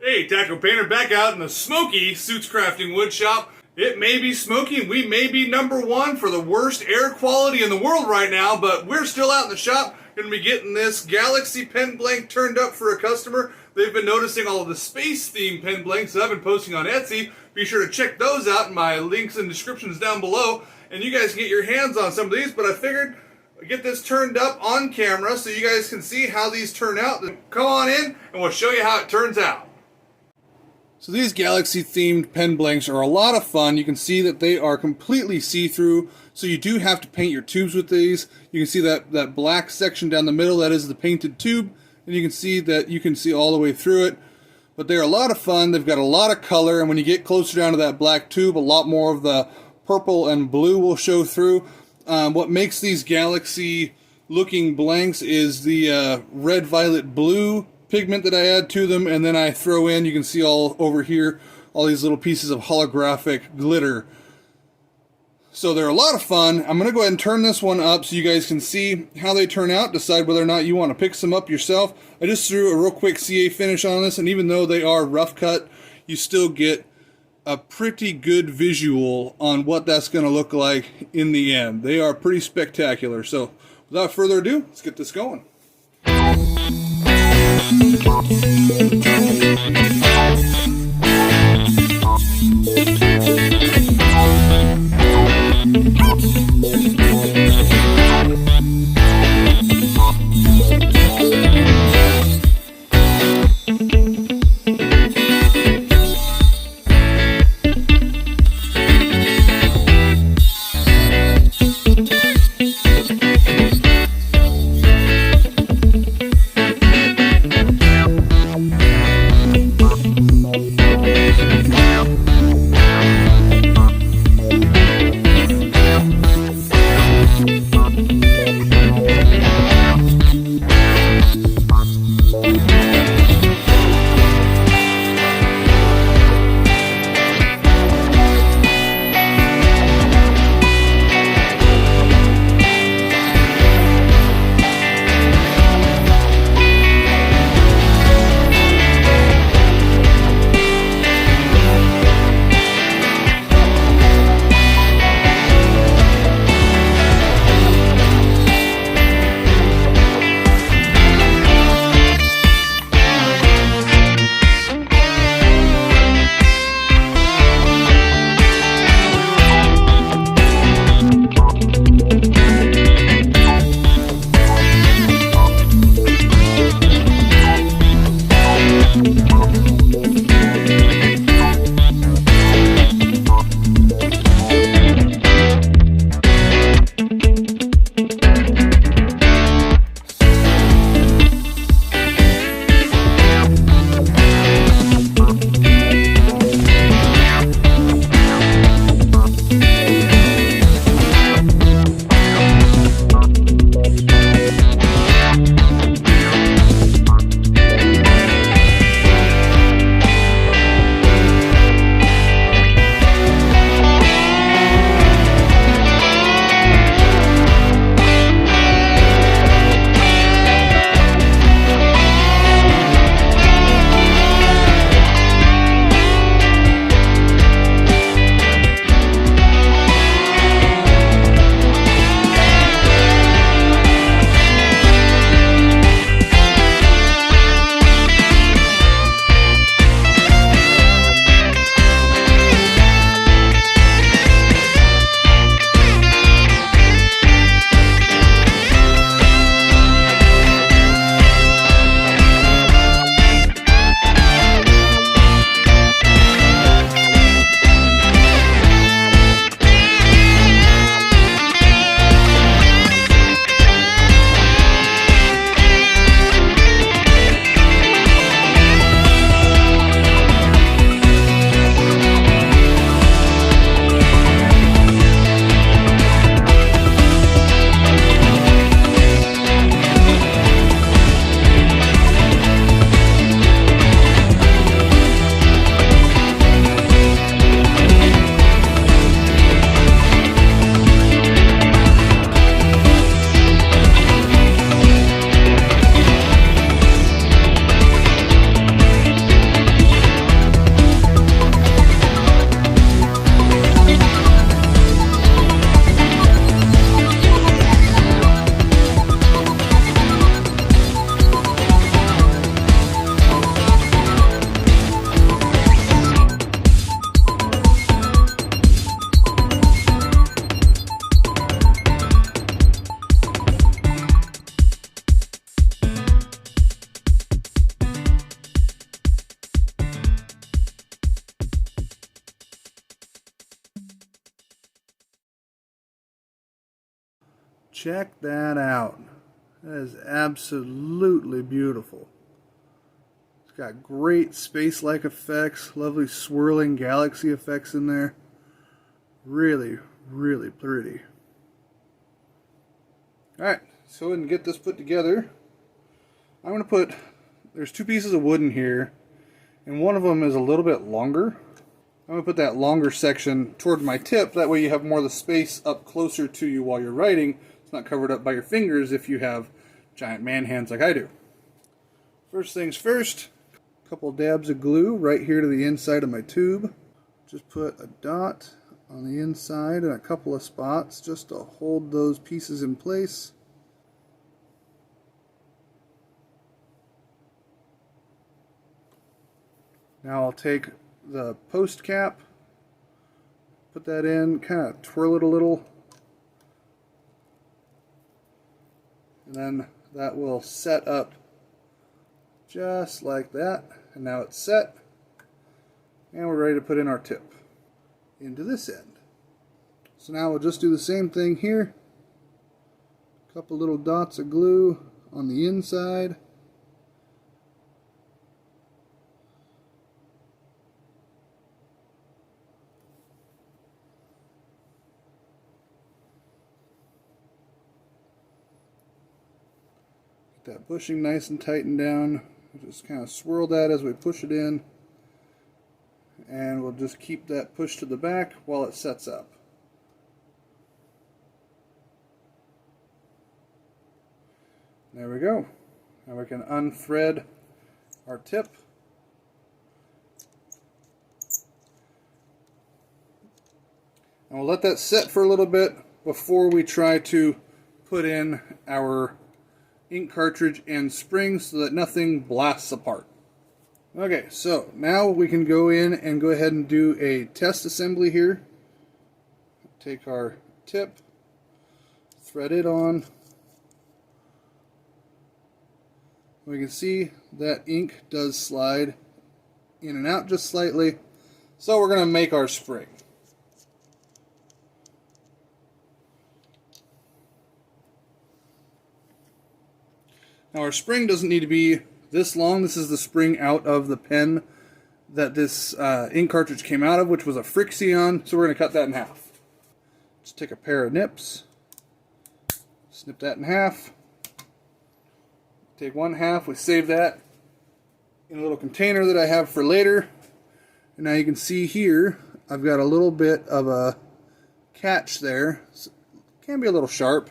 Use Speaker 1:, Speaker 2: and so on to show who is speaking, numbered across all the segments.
Speaker 1: Hey, Taco Painter back out in the smoky Suits Crafting wood shop. It may be smoky and we may be #1 for the worst air quality in the world right now, but we're still out in the shop. Going to be getting this Galaxy pen blank turned up for a customer. They've been noticing all of the space themed pen blanks that I've been posting on Etsy. Be sure to check those out in my links and descriptions down below. And you guys can get your hands on some of these, but I figured I'd get this turned up on camera so you guys can see how these turn out. Come on in and we'll show you how it turns out. So these Galaxy themed pen blanks are a lot of fun. You can see that they are completely see-through, so you do have to paint your tubes with these. You can see that black section down the middle, that is the painted tube, and you can see all the way through it. But they're a lot of fun. They've got a lot of color, and when you get closer down to that black tube, a lot more of the purple and blue will show through. What makes these Galaxy looking blanks is the red, violet, blue pigment that I add to them, and then I throw in, you can see all over here, all these little pieces of holographic glitter. So they're a lot of fun. I'm going to go ahead and turn this one up so you guys can see how they turn out, decide whether or not you want to pick some up yourself. I just threw a real quick CA finish on this, and even though they are rough cut, you still get a pretty good visual on what that's going to look like in the end. They are pretty spectacular. So without further ado, let's get this going. check that out. That is absolutely beautiful. It's got great space-like effects, lovely swirling galaxy effects in there. Really, really pretty. Alright, so go ahead and get this put together. I'm going to put, there's two pieces of wood in here, and one of them is a little bit longer. I'm going to put that longer section toward my tip, that way you have more of the space up closer to you while you're writing. It's not covered up by your fingers if you have giant man hands like I do. First things first, a couple dabs of glue right here to the inside of my tube. Just put a dot on the inside and a couple of spots just to hold those pieces in place. Now I'll take the post cap, put that in, kind of twirl it a little, and then that will set up just like that. And now it's set, and we're ready to put in our tip into this end. So now we'll just do the same thing here. A couple little dots of glue on the inside. That bushing nice and tightened down. We'll just kind of swirl that as we push it in, and we'll just keep that pushed to the back while it sets up. There we go. Now we can unthread our tip. And we'll let that set for a little bit before we try to put in our ink cartridge and spring so that nothing blasts apart. Okay, so now we can go in and go ahead and do a test assembly here. Take our tip, thread it on. We can see that ink does slide in and out just slightly, so we're going to make our spring. Now our spring doesn't need to be this long. This is the spring out of the pen that this ink cartridge came out of, which was a Frixion, so we're going to cut that in half. Just take a pair of nips, snip that in half, take one half, we save that in a little container that I have for later. And now you can see here, I've got a little bit of a catch there. So it can be a little sharp.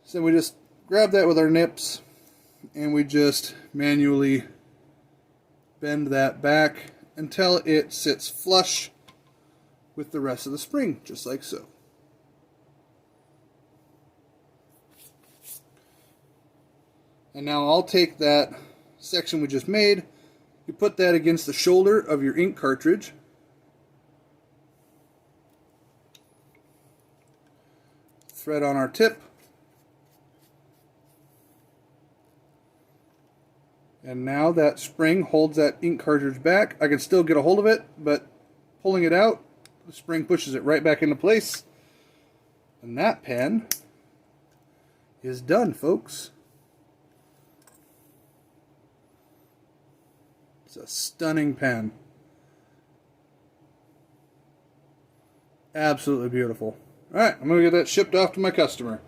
Speaker 1: So we just grab that with our nips, and we just manually bend that back until it sits flush with the rest of the spring, just like so. And now I'll take that section we just made, you put that against the shoulder of your ink cartridge, thread on our tip, and now that spring holds that ink cartridge back. I can still get a hold of it, but pulling it out, the spring pushes it right back into place. And that pen is done, folks. It's a stunning pen. Absolutely beautiful. Alright, I'm going to get that shipped off to my customer.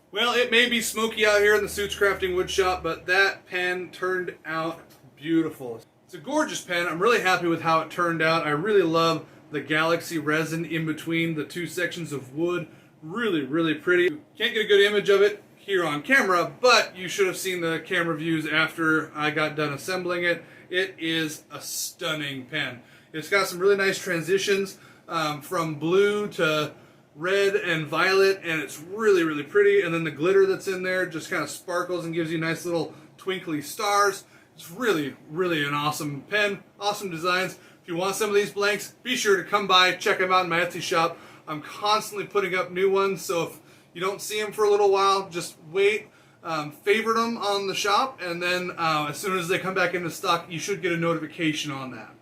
Speaker 1: Well, it may be smoky out here in the Suits Crafting wood shop, but that pen turned out beautiful. It's a gorgeous pen. I'm really happy with how it turned out. I really love the Galaxy resin in between the two sections of wood. Really, really pretty. Can't get a good image of it here on camera, but you should have seen the camera views after I got done assembling it. It is a stunning pen. It's got some really nice transitions from blue to red and violet, and it's really, really pretty. And then the glitter that's in there just kind of sparkles and gives you nice little twinkly stars. It's really, really an awesome pen, awesome designs. If you want some of these blanks, be sure to come by, check them out in my Etsy shop. I'm constantly putting up new ones, so if you don't see them for a little while, just wait. Favorite them on the shop, and then as soon as they come back into stock, you should get a notification on that.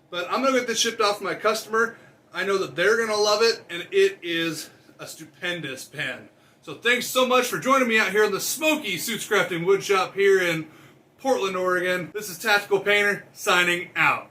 Speaker 1: But I'm going to get this shipped off to my customer. I know that they're going to love it, and it is a stupendous pen. So thanks so much for joining me out here in the smoky Suits Crafting Wood Shop here in Portland, Oregon. This is Tactical Painter signing out.